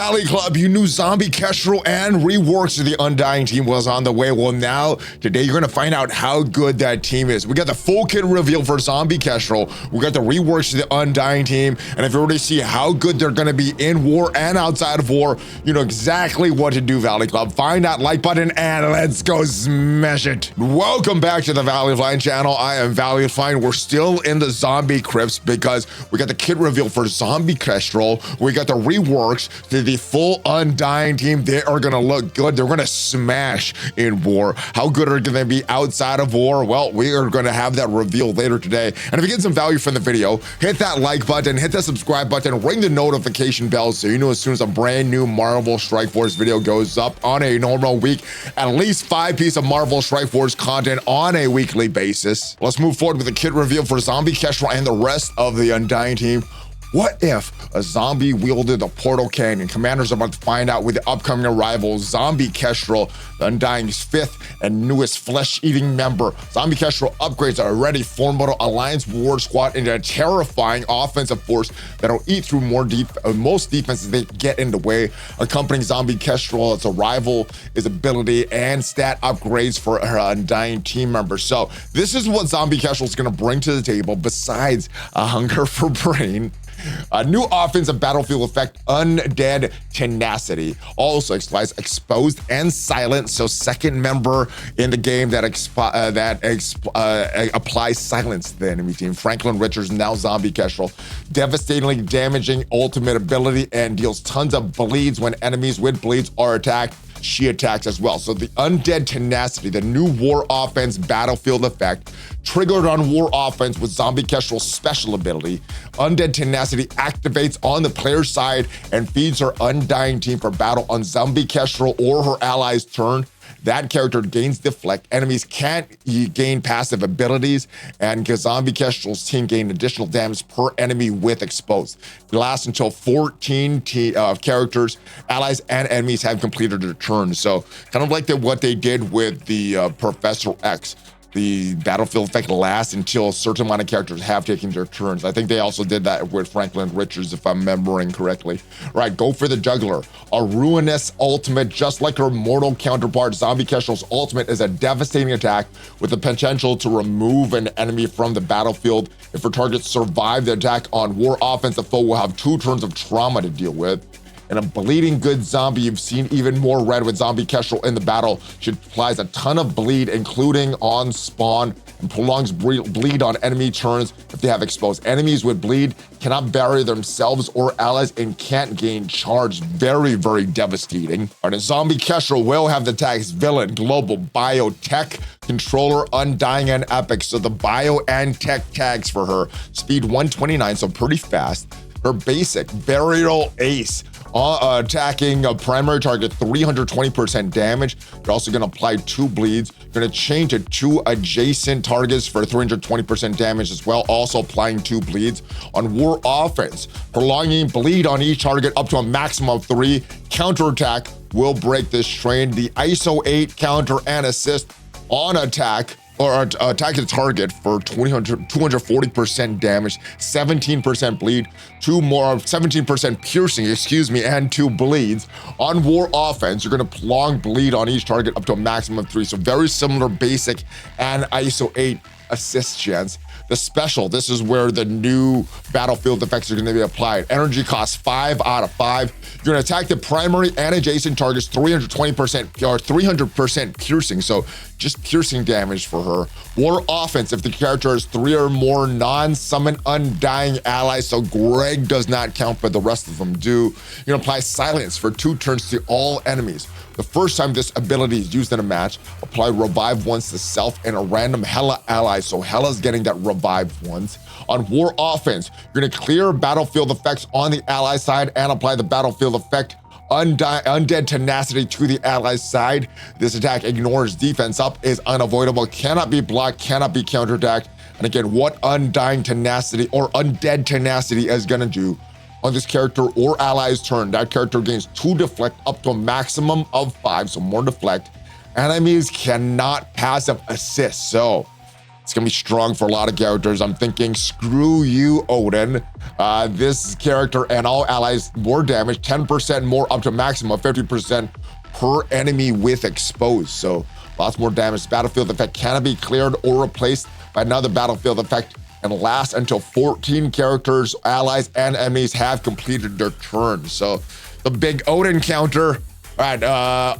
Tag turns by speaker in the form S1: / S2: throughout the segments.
S1: Valley Club, you knew Zombie Kestrel and Reworks of the Undying team was on the way. Well, now, today, you're gonna find out how good that team is. We got the full kit reveal for Zombie Kestrel. We got the Reworks of the Undying team. And if you already see how good they're gonna be in war and outside of war, you know exactly what to do, Valley Club. Find that like button and let's go smash it. Welcome back to the ValleyFlyin channel. I am ValleyFlyin. We're still in the zombie crypts because we got the kit reveal for Zombie Kestrel. We got the Reworks to the full Undying team. They are gonna look good. They're gonna smash in war. How good are they gonna be outside of war? Well, we are gonna have that reveal later today. And if you get some value from the video, hit that like button, hit the subscribe button, ring the notification bell so you know as soon as a brand new Marvel Strike Force video goes up on a normal week. At least 5 pieces of Marvel Strike Force content on a weekly basis. Let's move forward with the kit reveal for Zombie Kestrel and the rest of the Undying team. What if a zombie wielded the portal cannon? Commanders are about to find out with the upcoming arrival, Zombie Kestrel, the Undying's 5th and newest flesh-eating member. Zombie Kestrel upgrades our already formidable Alliance War Squad into a terrifying offensive force that'll eat through most defenses they get in the way. Accompanying Zombie Kestrel, its arrival is ability and stat upgrades for her Undying team members. So this is what Zombie Kestrel is going to bring to the table besides a hunger for brain. A new offensive battlefield effect, Undead Tenacity. Also applies Exposed and Silent, so second member in the game that applies silence to the enemy team. Franklin Richards, now Zombie Kestrel. Devastatingly damaging ultimate ability and deals tons of bleeds when enemies with bleeds are attacked. She attacks as well. So the Undead Tenacity, the new war offense battlefield effect, triggered on war offense with Zombie Kestrel's special ability. Undead Tenacity activates on the player's side and feeds her Undying team for battle on Zombie Kestrel or her allies' turn. That character gains deflect. Enemies can't gain passive abilities, and Zombie Kestrel's team gain additional damage per enemy with exposed. It lasts until 14 characters, allies, and enemies have completed their turn. So kind of like what they did with the Professor X. The battlefield effect lasts until a certain amount of characters have taken their turns. I think they also did that with Franklin Richards, if I'm remembering correctly. Right, go for the Juggler. A ruinous ultimate, just like her mortal counterpart. Zombie Kestrel's ultimate is a devastating attack with the potential to remove an enemy from the battlefield. If her targets survive the attack on war offense, the foe will have 2 turns of trauma to deal with. And a bleeding good zombie, you've seen even more red with Zombie Kestrel in the battle. She applies a ton of bleed, including on spawn, and prolongs bleed on enemy turns if they have exposed. Enemies with bleed cannot bury themselves or allies and can't gain charge. Very, very devastating. All right, Zombie Kestrel will have the tags Villain, Global, Biotech, Controller, Undying, and Epic. So the Bio and Tech tags for her. Speed 129, so pretty fast. Her basic, Burial Ace. Attacking a primary target, 320% damage. You're also gonna apply 2 bleeds. You're gonna chain to 2 adjacent targets for 320% damage as well, also applying 2 bleeds. On war offense, prolonging bleed on each target up to a maximum of 3. Counterattack will break this strain. The ISO 8 counter and assist on attack or attack the target for 240% damage, 17% bleed, 17% piercing, and 2 bleeds. On war offense, you're gonna prolong bleed on each target up to a maximum of 3. So very similar basic and ISO 8 assist chance. The special, this is where the new battlefield effects are gonna be applied. Energy cost 5 out of 5. You're gonna attack the primary and adjacent targets 320% or 300% piercing. So just piercing damage for her. War offense, if the character has 3 or more non-summon Undying allies, so Greg does not count, but the rest of them do. You're gonna apply silence for 2 turns to all enemies. The first time this ability is used in a match, apply revive once to self and a random Hela ally, so Hela's getting that revive once. On war offense, you're gonna clear battlefield effects on the ally side and apply the battlefield effect Undead Tenacity to the allies side. This attack ignores defense up, is unavoidable, cannot be blocked, cannot be counterattacked. And again, what Undying Tenacity or Undead Tenacity is gonna do on this character or ally's turn, that character gains 2 deflect up to a maximum of 5, so more deflect. Enemies cannot passive assist. So It's gonna be strong for a lot of characters. I'm thinking, screw you, Odin. This character and all allies more damage, 10% more up to maximum, 50% per enemy with exposed. So lots more damage. Battlefield effect cannot be cleared or replaced by another battlefield effect and lasts until 14 characters, allies, and enemies have completed their turn. So the big Odin counter. All right,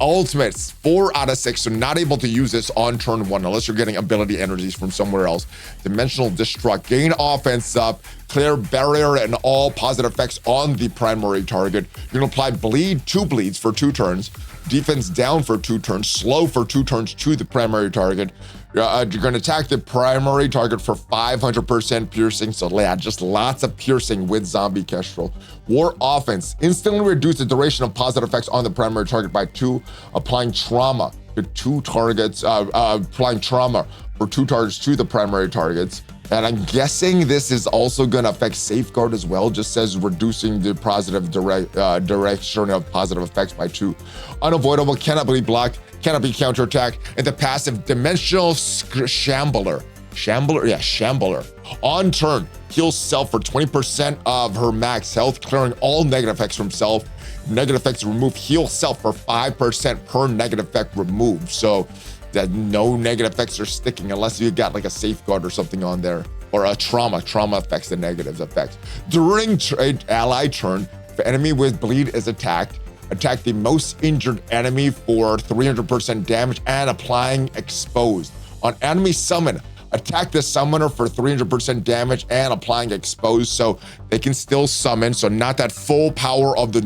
S1: ultimates, 4 out of 6, so not able to use this on turn 1 unless you're getting ability energies from somewhere else. Dimensional Destruct, gain offense up, clear barrier and all positive effects on the primary target. You're gonna apply bleed, 2 bleeds for 2 turns, defense down for 2 turns, slow for 2 turns to the primary target. You're gonna attack the primary target for 500% piercing, so yeah, just lots of piercing with Zombie Kestrel. War Offense, instantly reduce the duration of positive effects on the primary target by 2, applying trauma to 2 targets, applying trauma for 2 targets to the primary targets. And I'm guessing this is also gonna affect Safeguard as well, just says reducing the positive direction of positive effects by 2. Unavoidable, cannot be blocked, cannot be counterattacked, and the passive Dimensional Shambler. Shambler. On turn, heals self for 20% of her max health, clearing all negative effects from self. Negative effects removed, heal self for 5% per negative effect removed. So that no negative effects are sticking unless you got like a Safeguard or something on there, or a trauma affects the negative effects. During ally turn, if enemy with bleed is attacked, attack the most injured enemy for 300% damage and applying exposed. On enemy summon, attack the summoner for 300% damage and applying exposed, so they can still summon, so not that full power of the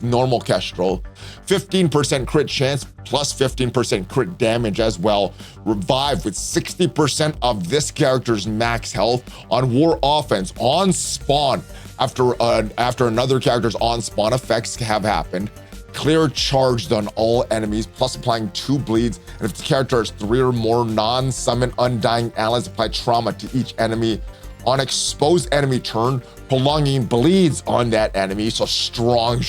S1: normal Kestrel. 15% crit chance plus 15% crit damage as well. Revive with 60% of this character's max health on War Offense on spawn after another character's on spawn effects have happened. Clear charged on all enemies, plus applying 2 bleeds. And if the character has 3 or more non-summon Undying allies, apply trauma to each enemy on exposed enemy turn, prolonging bleeds on that enemy. So strong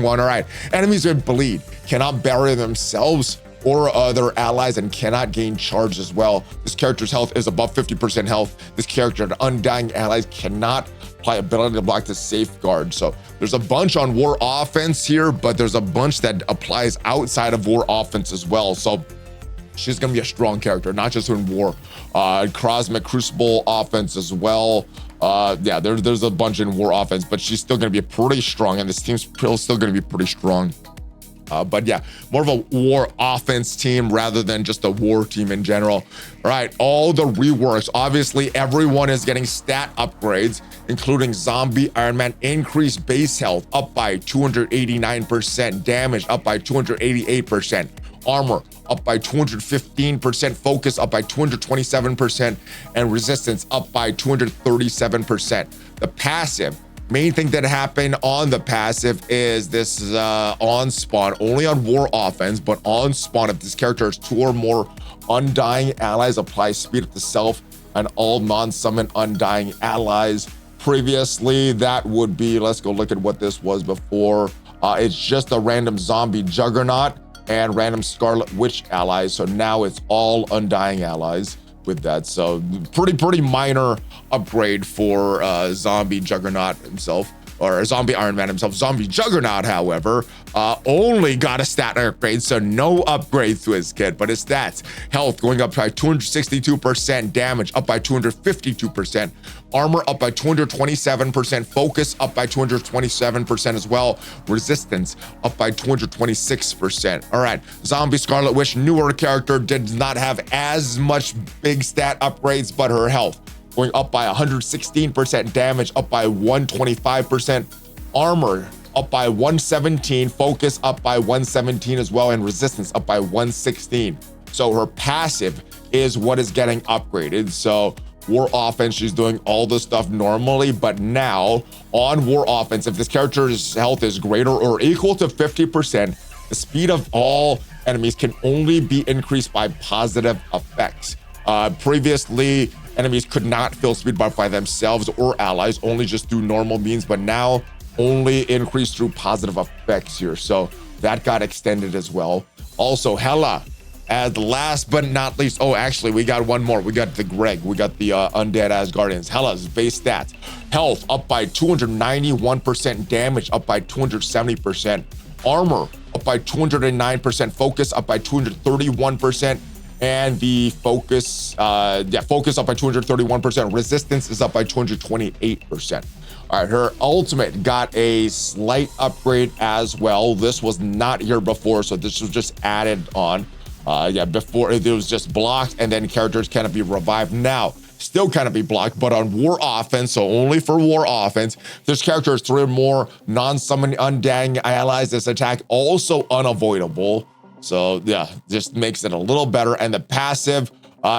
S1: one. All right, enemies with bleed cannot bury themselves or other allies and cannot gain charge as well. This character's health is above 50% health. This character and Undying allies cannot apply ability to block the Safeguard. So there's a bunch on War Offense here, but there's a bunch that applies outside of War Offense as well. So she's gonna be a strong character, not just in War. Cosmic Crucible Offense as well. Yeah, there's a bunch in War Offense, but she's still gonna be pretty strong, and this team's still gonna be pretty strong. But yeah, more of a War Offense team rather than just a War team in general. All right, all the reworks. Obviously, everyone is getting stat upgrades, including Zombie Iron Man, increased base health up by 289%, damage up by 288%, armor up by 215%, focus up by 227%, and resistance up by 237%. The passive, main thing that happened on the passive is this on spawn, only on War Offense, but on spawn, if this character has 2 or more Undying allies, apply speed up to self and all non-summon Undying allies. Previously, that would be, let's go look at what this was before. It's just a random Zombie Juggernaut and random Scarlet Witch allies. So now it's all Undying allies with that. So pretty minor upgrade for Zombie Juggernaut himself, or Zombie Iron Man himself. Zombie Juggernaut, however, only got a stat upgrade, so no upgrade to his kit, but his stats: health going up by 262%, damage up by 252%, armor up by 227%, focus up by 227% as well, resistance up by 226%. All right, Zombie Scarlet Witch, newer character, did not have as much big stat upgrades, but her health going up by 116%, damage up by 125%, armor up by 117, focus up by 117 as well, and resistance up by 116. So her passive is what is getting upgraded. So War Offense, she's doing all the stuff normally, but now on War Offense, if this character's health is greater or equal to 50%, the speed of all enemies can only be increased by positive effects. Previously, enemies could not fill speed buff by themselves or allies, only just through normal means, but now only increased through positive effects here. So that got extended as well. Also, Hela As last but not least, oh, actually, we got one more. We got the Greg. We got the Undead Asgardians. Hela's base stats. Health up by 291%. Damage up by 270%. Armor up by 209%. Focus up by 231%. And the focus up by 231%. Resistance is up by 228%. All right, her ultimate got a slight upgrade as well. This was not here before, so this was just added on. Before it was just blocked, and then characters cannot be revived. Now, still cannot be blocked, but on war offense, so only for war offense, this character is 3 or more non-summon undying allies. This attack also unavoidable. So yeah, just makes it a little better. And the passive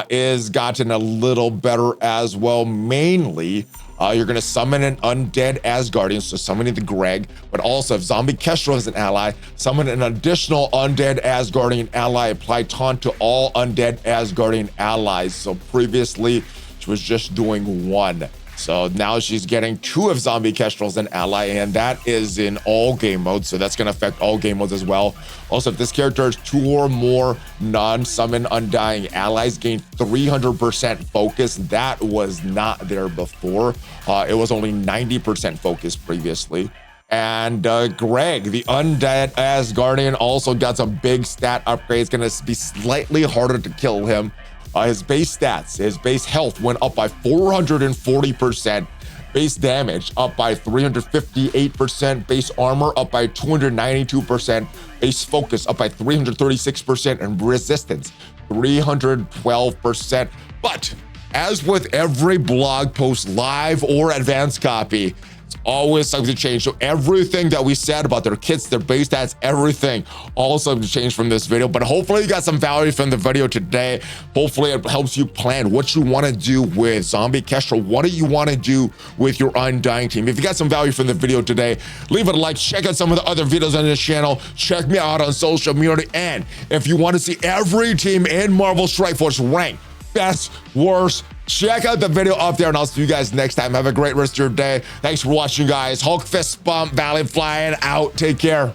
S1: is gotten a little better as well. Mainly, you're going to summon an undead Asgardian, so summoning the Greg, but also if Zombie Kestrel is an ally, summon an additional undead Asgardian ally, apply taunt to all undead Asgardian allies. So previously, she was just doing 1. So now she's getting 2 of Zombie Kestrel as an ally, and that is in all game modes. So that's going to affect all game modes as well. Also, if this character has 2 or more non-summon undying allies, gain 300% focus. That was not there before. It was only 90% focus previously. And Greg, the undead Asgardian, also got some big stat upgrades. Going to be slightly harder to kill him. His base stats, his base health went up by 440%, base damage up by 358%, base armor up by 292%, base focus up by 336%, and resistance 312%. But as with every blog post, live or advanced copy, always subject to change. So everything that we said about their kits, their base stats, everything, all subject to change from this video. But hopefully you got some value from the video today. Hopefully it helps you plan what you want to do with Zombie Kestrel. What do you want to do with your Undying team? If you got some value from the video today, leave it a like, check out some of the other videos on this channel, check me out on social media, and if you want to see every team in Marvel Strike Force ranked best, worst, check out the video up there, and I'll see you guys next time. Have a great rest of your day. Thanks for watching, guys. Hulk fist bump, ValleyFlyin out. Take care.